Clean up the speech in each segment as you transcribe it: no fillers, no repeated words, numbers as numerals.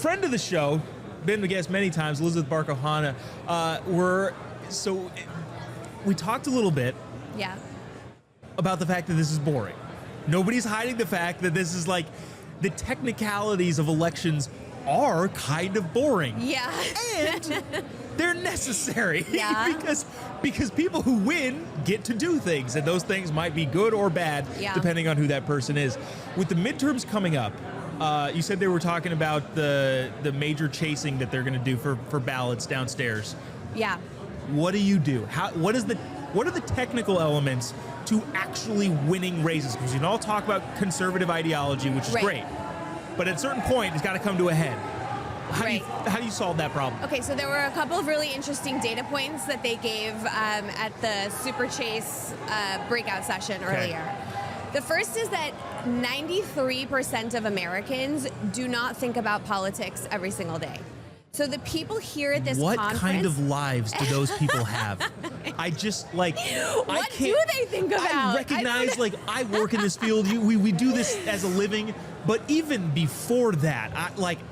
friend of the show, been a guest many times, Elizabeth Barcohana, we talked a little bit about the fact that this is boring. Nobody's hiding the fact that this is like the technicalities of elections are kind of boring. Yeah. And they're necessary. Yeah. because people who win get to do things, and those things might be good or bad depending on who that person is. With the midterms coming up, you said they were talking about the major chasing that they're going to do for ballots downstairs. Yeah. What do you do? What are the technical elements to actually winning races? Because you can all talk about conservative ideology, which is great, but at a certain point, it's got to come to a head. How do you solve that problem? Okay, so there were a couple of really interesting data points that they gave at the Super Chase breakout session earlier. The first is that 93% of Americans do not think about politics every single day. So the people here at this conference... What kind of lives do those people have? I just, like... What do they think about? I recognize, I work in this field. We do this as a living. But even before that,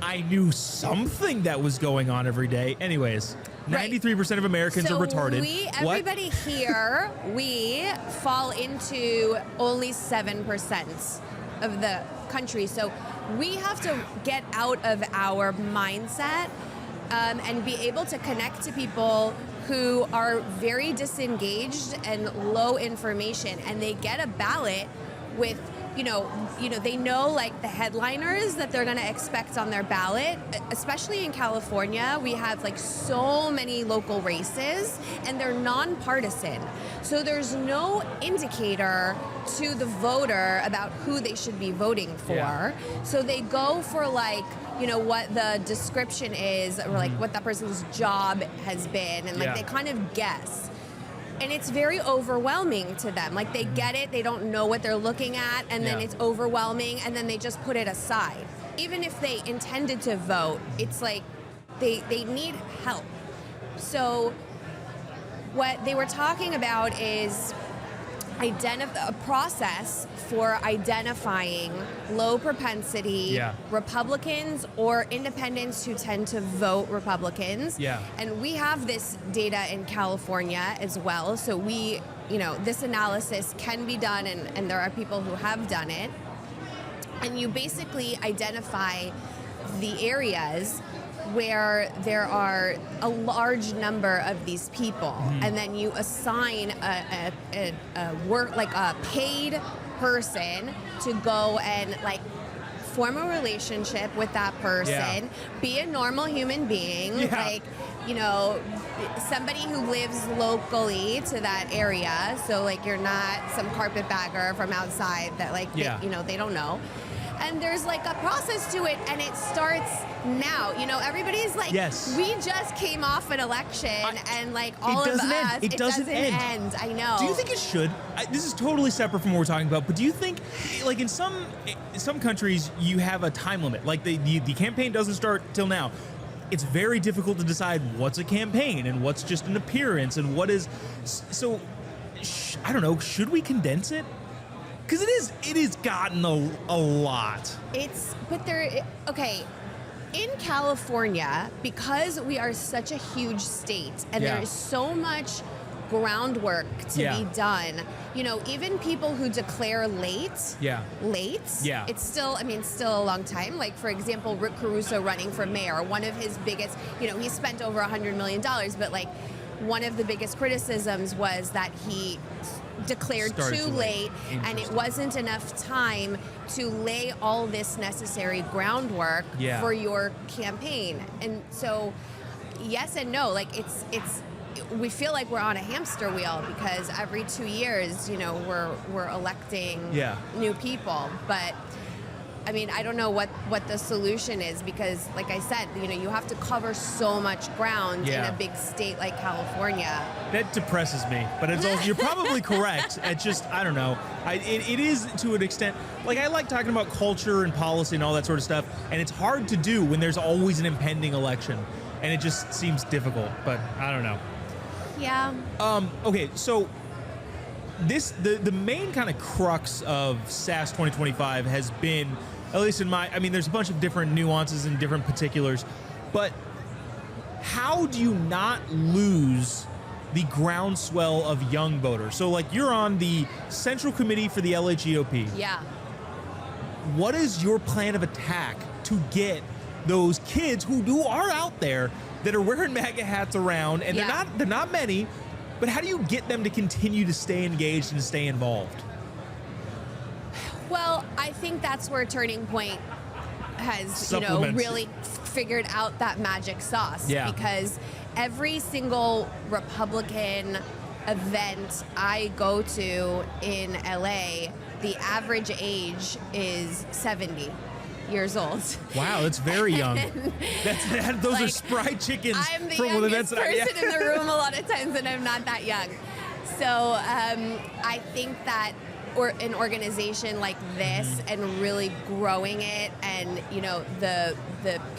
I knew something that was going on every day. Anyways, 93% of Americans are retarded. Everybody here, we fall into only 7% of the country. So we have to get out of our mindset and be able to connect to people who are very disengaged and low information, and they get a ballot with they know like the headliners that they're going to expect on their ballot. Especially in California, we have like so many local races, and they're nonpartisan. So there's no indicator to the voter about who they should be voting for. Yeah. So they go for what the description is, or like what that person's job has been, and they kind of guess. And it's very overwhelming to them. Like, they get it, they don't know what they're looking at, and then it's overwhelming, and then they just put it aside. Even if they intended to vote, it's like they need help. So what they were talking about is a process for identifying low propensity Republicans or independents who tend to vote Republicans. Yeah. And we have this data in California as well. So this analysis can be done, and there are people who have done it. And you basically identify the areas where there are a large number of these people, and then you assign a paid person to go and form a relationship with that person, be a normal human being, somebody who lives locally to that area, so you're not some carpetbagger from outside that they don't know. And there's a process to it, and it starts now. Everybody's we just came off an election, and all of us, it doesn't end. I know. Do you think it should? This is totally separate from what we're talking about, but do you think, in some countries, you have a time limit? The campaign doesn't start till now. It's very difficult to decide what's a campaign and what's just an appearance and what is. So, I don't know. Should we condense it? Because it is gotten a lot. In California, because we are such a huge state, and there is so much groundwork to be done, even people who declare late, it's still a long time. For example, Rick Caruso running for mayor, one of his biggest, he spent over $100 million, but one of the biggest criticisms was that he declared too late, and it wasn't enough time to lay all this necessary groundwork for your campaign. And so, yes and no. We feel like we're on a hamster wheel because every 2 years, we're electing new people, but. I don't know what the solution is, because, like I said, you have to cover so much ground in a big state like California. That depresses me, but it's also, you're probably correct. It's just, I don't know. It is to an extent, I like talking about culture and policy and all that sort of stuff, and it's hard to do when there's always an impending election, and it just seems difficult, but I don't know. Yeah. Okay, so the main kind of crux of SAS 2025 has been at least in my, I mean, there's a bunch of different nuances and different particulars, but how do you not lose the groundswell of young voters? So, like, you're on the Central Committee for the LA GOP. Yeah. What is your plan of attack to get those kids who are out there that are wearing MAGA hats around, and they're not many, but how do you get them to continue to stay engaged and stay involved? Well, I think that's where Turning Point has, really figured out that magic sauce. Yeah. Because every single Republican event I go to in LA, the average age is 70 years old. Wow, that's very young. Those are spry chickens. I'm the youngest person in the room a lot of times, and I'm not that young. So I think that an organization like this and really growing it, and the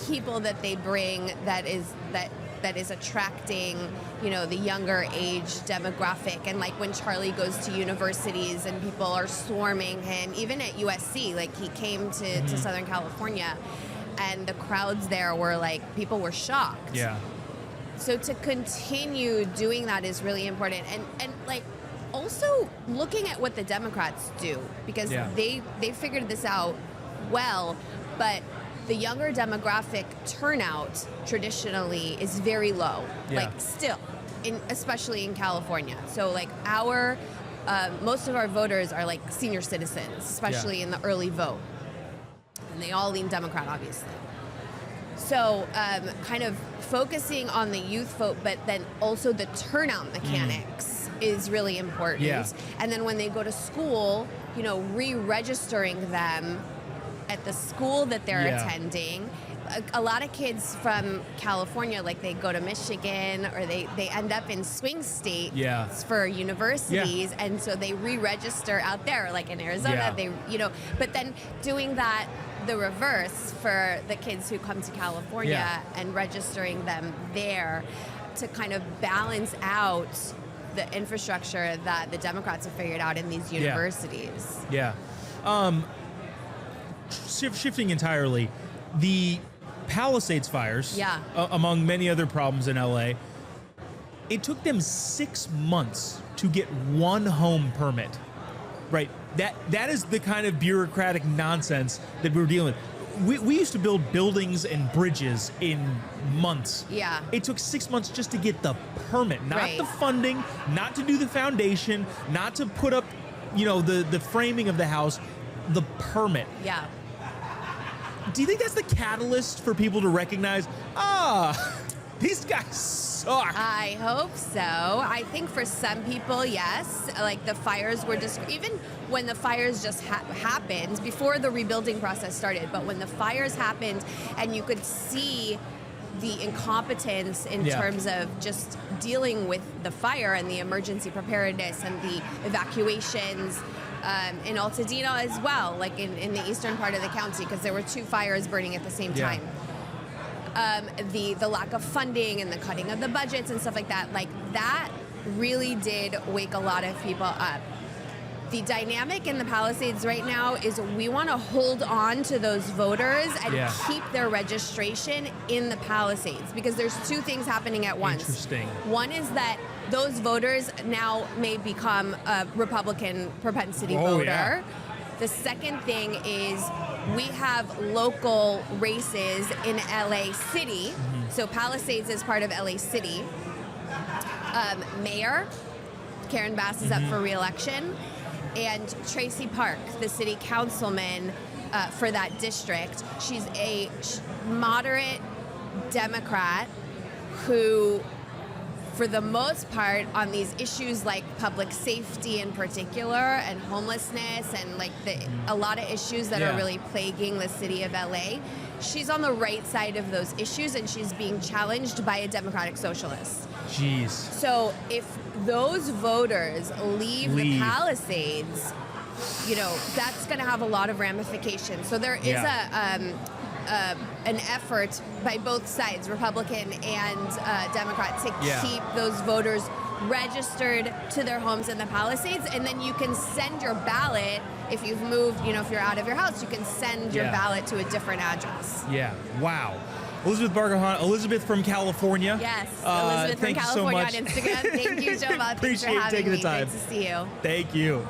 people that they bring that is attracting the younger age demographic, and like when Charlie goes to universities and people are swarming him, even at USC, like he came to Southern California and the crowds there were like, people were shocked. Yeah. So to continue doing that is really important, and like also looking at what the Democrats do, because they figured this out well, but the younger demographic turnout traditionally is very low, like still, especially in California. So like most of our voters are like senior citizens, especially in the early vote, and they all lean Democrat, obviously. So kind of focusing on the youth vote, but then also the turnout mechanics is really important. Yeah. And then when they go to school, re-registering them at the school that they're attending. A lot of kids from California, like they go to Michigan or they end up in swing states for universities, and so they re-register out there, like in Arizona. They, but then doing that the reverse for the kids who come to California and registering them there to kind of balance out the infrastructure that the Democrats have figured out in these universities. Yeah. Shifting entirely, the Palisades fires, among many other problems in LA, it took them 6 months to get one home permit. Right? That is the kind of bureaucratic nonsense that we're dealing with. We used to build buildings and bridges in months. Yeah. It took 6 months just to get the permit, not the funding, not to do the foundation, not to put up, the framing of the house, the permit. Yeah. Do you think that's the catalyst for people to recognize, these guys suck? I hope so. I think for some people, yes. Like the fires were just, even when the fires just happened, before the rebuilding process started, but when the fires happened and you could see the incompetence in terms of just dealing with the fire and the emergency preparedness and the evacuations, in Altadena as well, like in the eastern part of the county, because there were 2 fires burning at the same time. The lack of funding and the cutting of the budgets and stuff like that, that really did wake a lot of people up. The dynamic in the Palisades right now is we want to hold on to those voters and keep their registration in the Palisades, because there's 2 things happening at once. Interesting. One is that those voters now may become a Republican propensity voter. Yeah. The second thing is we have local races in LA City. So Palisades is part of LA City. Mayor, Karen Bass is up for re-election. And Tracy Park, the city councilman for that district. She's a moderate Democrat who, for the most part, on these issues like public safety in particular and homelessness and like a lot of issues that are really plaguing the city of LA, she's on the right side of those issues, and she's being challenged by a Democratic socialist. Jeez. So if those voters leave the Palisades, that's going to have a lot of ramifications. So there is an effort by both sides, Republican and Democrat, to keep those voters registered to their homes in the Palisades, and then you can send your ballot if you've moved, if you're out of your house, you can send your ballot to a different address. Yeah. Wow. Elizabeth Barcohana, Elizabeth from California. Yes, Elizabeth from California on Instagram. Thank you, Jobob. Appreciate you taking the time. Great to see you. Thank you.